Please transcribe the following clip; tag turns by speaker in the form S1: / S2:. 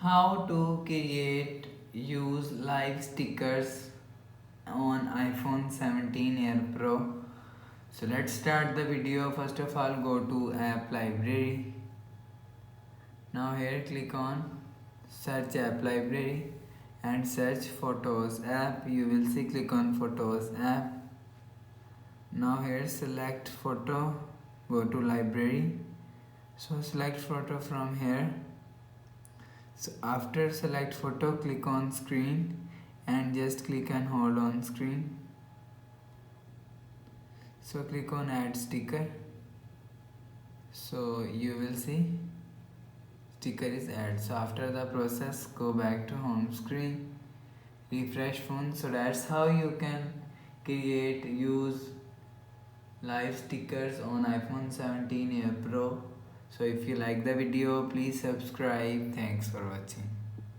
S1: How to create use live stickers on iPhone 17 Air Pro. So let's start the video. First of all, go to app library. Now here click on search app library and search photos app. You will see click on photos app. Now here select photo, go to library. So select photo from here. So after select photo, click on screen and just click and hold on screen. So click on add sticker. So you will see sticker is add. So after the process, go back to home screen, refresh phone. So that's how you can create use live stickers on iPhone 17 Air Pro. So if you like the video, please subscribe. Thanks for watching.